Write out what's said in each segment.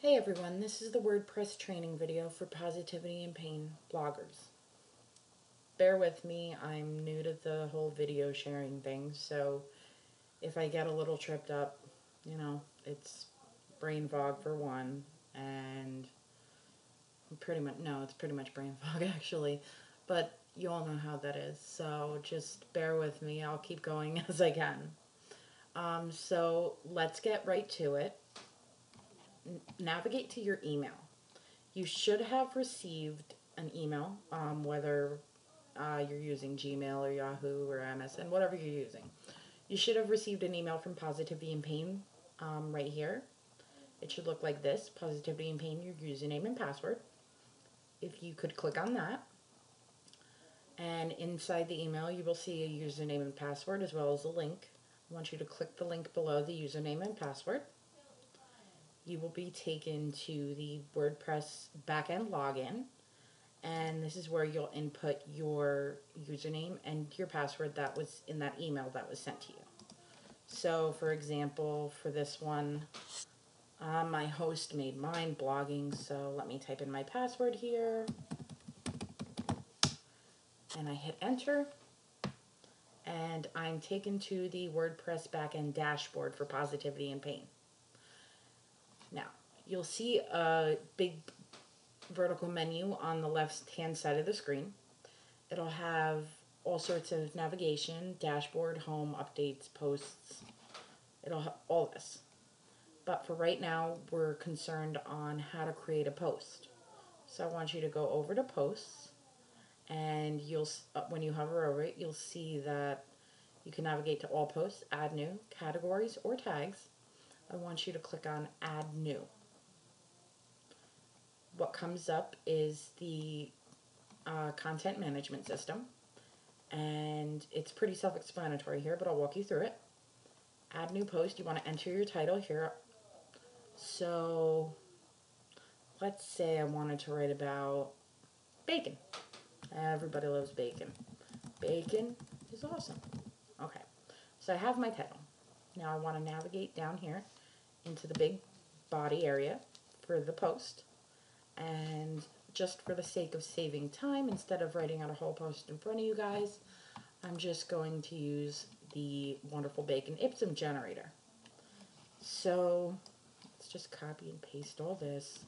Hey everyone, this is the WordPress training video for Positivity and Pain bloggers. Bear with me, I'm new to the whole video sharing thing, so if I get a little tripped up, it's brain fog for one, and it's pretty much brain fog actually, but you all know how that is, so just bear with me, I'll keep going as I can. So let's get right to it. Navigate to your email. You should have received an email, whether you're using Gmail or Yahoo or MSN, whatever you're using. You should have received an email from Positivity and Pain right here. It should look like this, Positivity and Pain, your username and password. If you could click on that, and inside the email you will see a username and password as well as a link. I want you to click the link below the username and password. You will be taken to the WordPress backend login, and this is where you'll input your username and your password that was in that email that was sent to you. So for example, for this one, my host made mine blogging, so let me type in my password here, and I hit enter, and I'm taken to the WordPress backend dashboard for Positivity and Pain. Now, you'll see a big vertical menu on the left hand side of the screen. It'll have all sorts of navigation, dashboard, home, updates, posts. It'll have all this. But for right now, we're concerned on how to create a post. So I want you to go over to posts, and when you hover over it, you'll see that you can navigate to all posts, add new, categories, or tags. I want you to click on add new. What comes up is the content management system, and it's pretty self-explanatory here, but I'll walk you through it. Add new post, you want to enter your title here. So let's say I wanted to write about bacon. Everybody loves bacon. Bacon is awesome. Okay, so I have my title. Now I want to navigate down here into the big body area for the post, and just for the sake of saving time, instead of writing out a whole post in front of you guys, I'm just going to use the wonderful Bacon Ipsum generator. So let's just copy and paste all this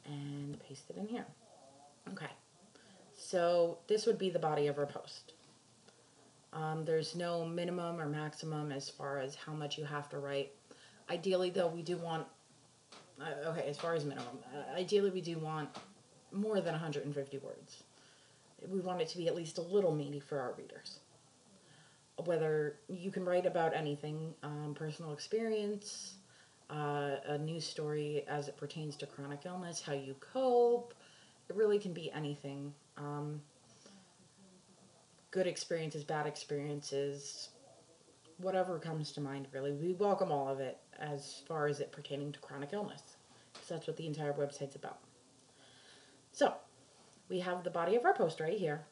and paste it in here. Okay, so this would be the body of our post. There's no minimum or maximum as far as how much you have to write. Ideally, though, we do want, as far as minimum, ideally we do want more than 150 words. We want it to be at least a little meaty for our readers. Whether you can write about anything, personal experience, a news story as it pertains to chronic illness, how you cope. It really can be anything. Good experiences, bad experiences, whatever comes to mind, really. We welcome all of it as far as it pertaining to chronic illness, because that's what the entire website's about. So, we have the body of our post right here.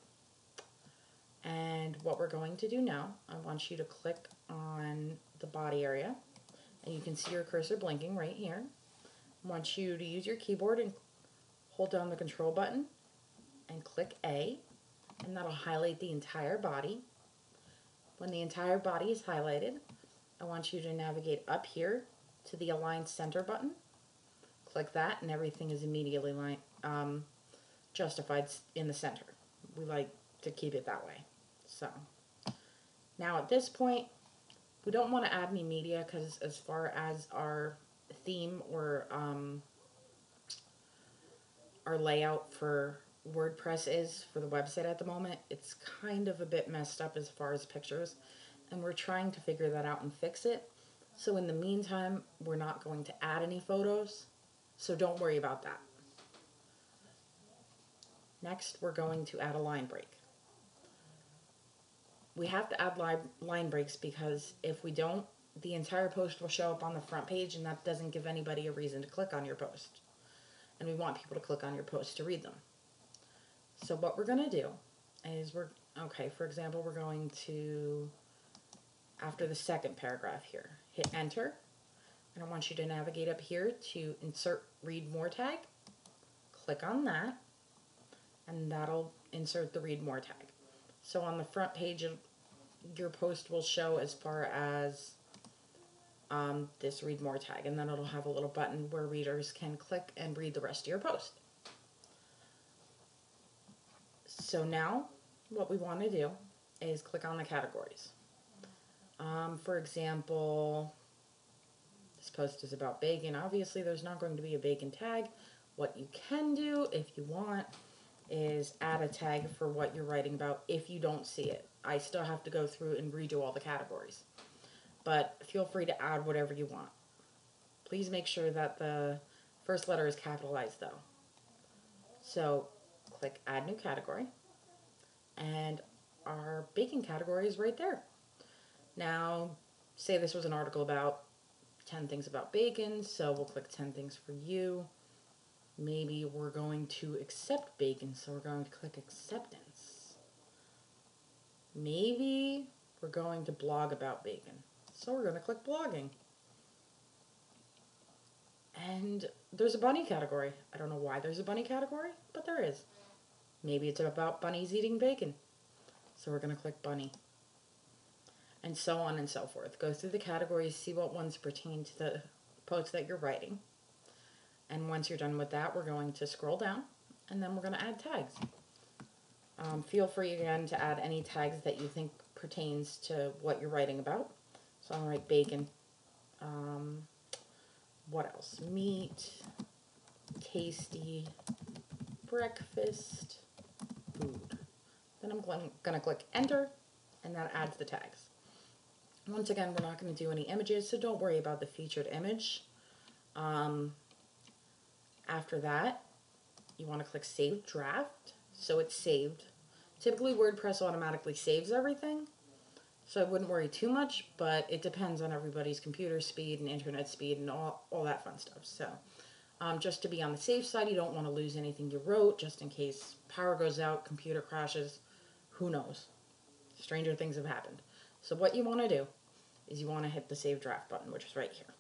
And what we're going to do now, I want you to click on the body area, and you can see your cursor blinking right here. I want you to use your keyboard and hold down the control button and click A, and that'll highlight the entire body. When the entire body is highlighted, I want you to navigate up here to the Align Center button. Click that, and everything is immediately justified in the center. We like to keep it that way. So now at this point, we don't want to add any media, because as far as our theme or our layout for WordPress is for the website at the moment, it's kind of a bit messed up as far as pictures, and we're trying to figure that out and fix it. So in the meantime, we're not going to add any photos, so don't worry about that. Next, we're going to add a line break. We have to add line breaks because if we don't, the entire post will show up on the front page, and that doesn't give anybody a reason to click on your post. And we want people to click on your post to read them. So what we're going to do is for example, we're going to, after the second paragraph here, hit enter. And I want you to navigate up here to insert read more tag. Click on that, and that'll insert the read more tag. So on the front page, your post will show as far as this read more tag, and then it'll have a little button where readers can click and read the rest of your post. So now what we want to do is click on the categories. For example, this post is about bacon. Obviously, there's not going to be a bacon tag. What you can do, if you want, is add a tag for what you're writing about if you don't see it. I still have to go through and redo all the categories. But feel free to add whatever you want. Please make sure that the first letter is capitalized, though. So click Add New Category, and our bacon category is right there. Now, say this was an article about 10 things about bacon, so we'll click 10 things for you. Maybe we're going to accept bacon, so we're going to click acceptance. Maybe we're going to blog about bacon, so we're going to click blogging. And there's a bunny category. I don't know why there's a bunny category, but there is. Maybe it's about bunnies eating bacon, so we're going to click bunny. And so on and so forth. Go through the categories, see what ones pertain to the post that you're writing. And once you're done with that, we're going to scroll down, and then we're going to add tags. Feel free again to add any tags that you think pertains to what you're writing about. So I'll write bacon. What else? Meat, tasty, breakfast, food. Then I'm going to click enter, and that adds the tags. Once again, we're not going to do any images, so don't worry about the featured image. After that, you want to click Save Draft, so it's saved. Typically, WordPress automatically saves everything, so I wouldn't worry too much, but it depends on everybody's computer speed and internet speed and all that fun stuff. So just to be on the safe side, you don't want to lose anything you wrote, just in case power goes out, computer crashes, who knows. Stranger things have happened. So what you want to do is you want to hit the Save Draft button, which is right here.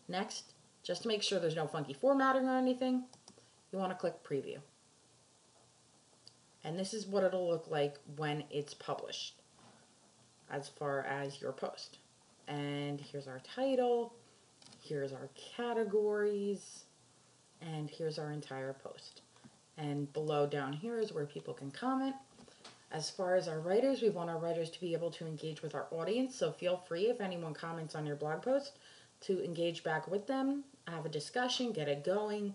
Next, just to make sure there's no funky formatting or anything, you want to click Preview. And this is what it'll look like when it's published as far as your post. And here's our title, here's our categories, and here's our entire post. And below down here is where people can comment. As far as our writers, we want our writers to be able to engage with our audience, so feel free, if anyone comments on your blog post, to engage back with them, have a discussion, get it going.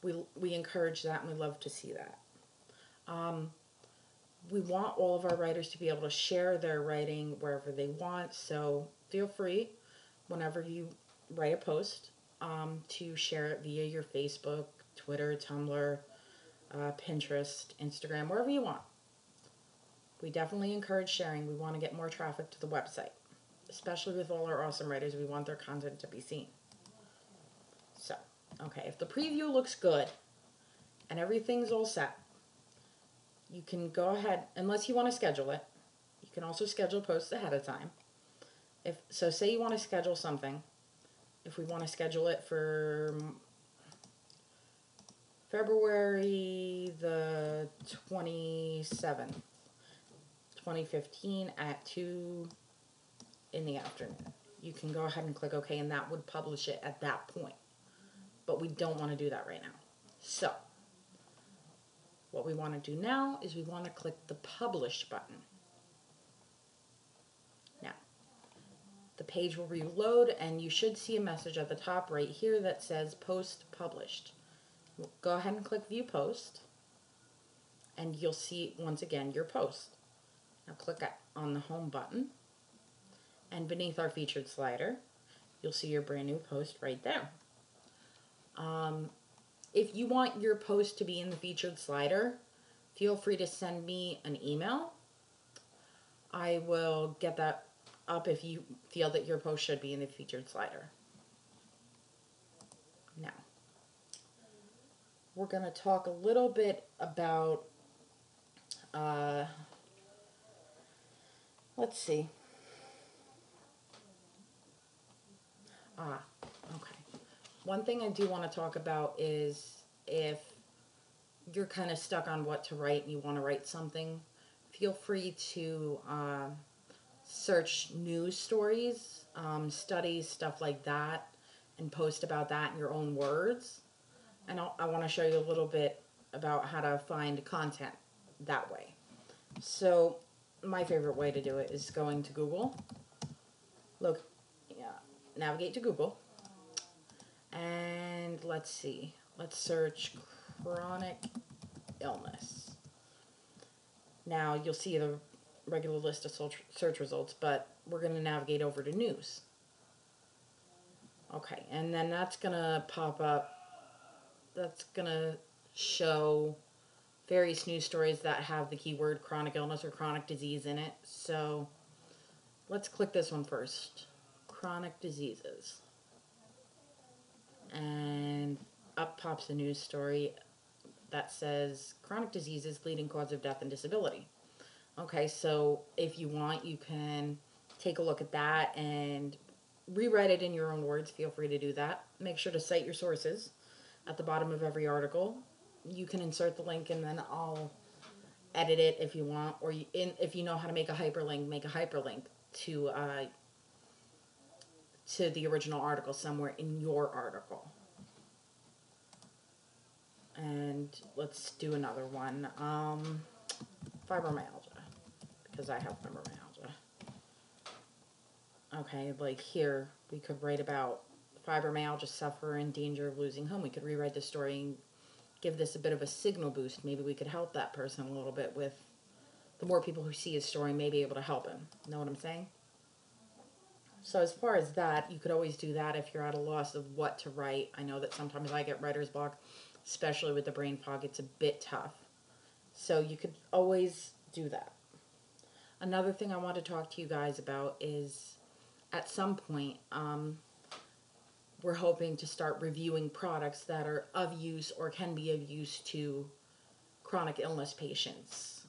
We encourage that, and we love to see that. We want all of our writers to be able to share their writing wherever they want, so feel free, whenever you write a post, to share it via your Facebook, Twitter, Tumblr, Pinterest, Instagram, wherever you want. We definitely encourage sharing. We want to get more traffic to the website, especially with all our awesome writers. We want their content to be seen. So, okay, if the preview looks good and everything's all set, you can go ahead, unless you want to schedule it. You can also schedule posts ahead of time. So say you want to schedule something. If we want to schedule it for February the 27th, 2015 at 2 in the afternoon. You can go ahead and click OK, and that would publish it at that point. But we don't want to do that right now. So, what we want to do now is we want to click the Publish button. Now, the page will reload, and you should see a message at the top right here that says Post Published. Go ahead and click View Post, and you'll see, once again, your post. Now click on the Home button, and beneath our featured slider, you'll see your brand new post right there. If you want your post to be in the featured slider, feel free to send me an email. I will get that up if you feel that your post should be in the featured slider. Now, we're going to talk a little bit about, let's see. Ah, okay. One thing I do want to talk about is if you're kind of stuck on what to write and you want to write something, feel free to search news stories, studies, stuff like that, and post about that in your own words. And I want to show you a little bit about how to find content that way. So, my favorite way to do it is going to Google. Look, yeah, navigate to Google. And let's see. Let's search chronic illness. Now, you'll see the regular list of search results, but we're going to navigate over to news. Okay, and then that's going to pop up. That's going to show various news stories that have the keyword chronic illness or chronic disease in it. So let's click this one first. Chronic diseases. And up pops a news story that says chronic diseases leading cause of death and disability. Okay, so if you want, you can take a look at that and rewrite it in your own words. Feel free to do that. Make sure to cite your sources at the bottom of every article. You can insert the link and then I'll edit it if you want, or if you know how to make a hyperlink, make a hyperlink to the original article somewhere in your article. And let's do another one. Fibromyalgia, because I have fibromyalgia. Okay, like here, we could write about fibromyalgia sufferer in danger of losing home. We could rewrite the story and give this a bit of a signal boost. Maybe we could help that person a little bit with the more people who see his story may be able to help him. Know what I'm saying? So as far as that, you could always do that if you're at a loss of what to write. I know that sometimes I get writer's block, especially with the brain fog. It's a bit tough. So you could always do that. Another thing I want to talk to you guys about is at some point, we're hoping to start reviewing products that are of use or can be of use to chronic illness patients.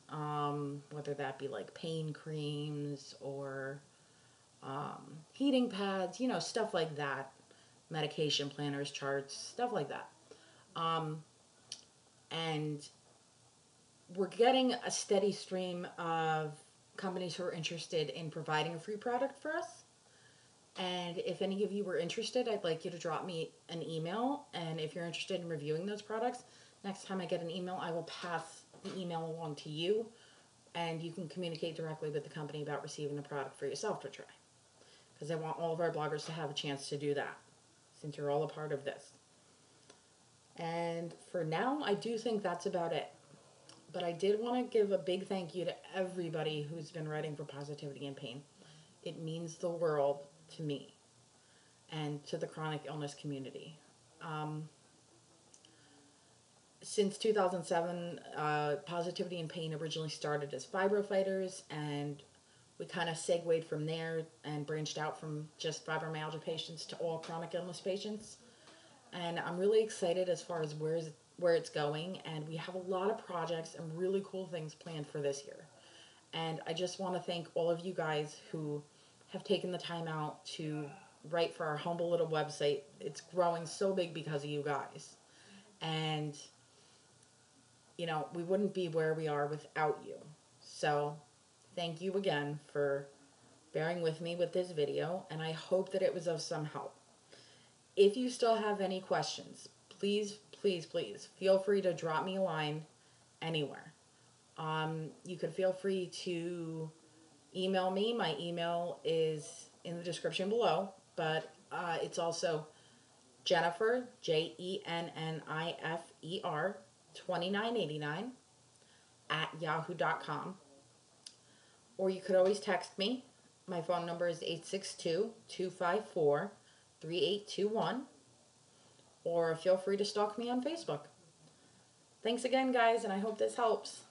Whether that be like pain creams or heating pads, stuff like that. Medication planners, charts, stuff like that. And we're getting a steady stream of companies who are interested in providing a free product for us. And if any of you were interested, I'd like you to drop me an email. And if you're interested in reviewing those products, next time I get an email, I will pass the email along to you. And you can communicate directly with the company about receiving a product for yourself to try. Because I want all of our bloggers to have a chance to do that, since you're all a part of this. And for now, I do think that's about it. But I did want to give a big thank you to everybody who's been writing for Positivity in Pain. It means the world to me and to the chronic illness community. Since 2007, Positivity in Pain originally started as Fibro Fighters, and we kind of segued from there and branched out from just fibromyalgia patients to all chronic illness patients. And I'm really excited as far as where it's going, and we have a lot of projects and really cool things planned for this year. And I just want to thank all of you guys who have taken the time out to write for our humble little website. It's growing so big because of you guys. And, we wouldn't be where we are without you. So, thank you again for bearing with me with this video, and I hope that it was of some help. If you still have any questions, please, please, please feel free to drop me a line anywhere. You could feel free to email me. My email is in the description below, but it's also Jennifer, JENNIFER 2989 at yahoo.com. Or you could always text me. My phone number is 862-254-3821. Or feel free to stalk me on Facebook. Thanks again, guys, and I hope this helps.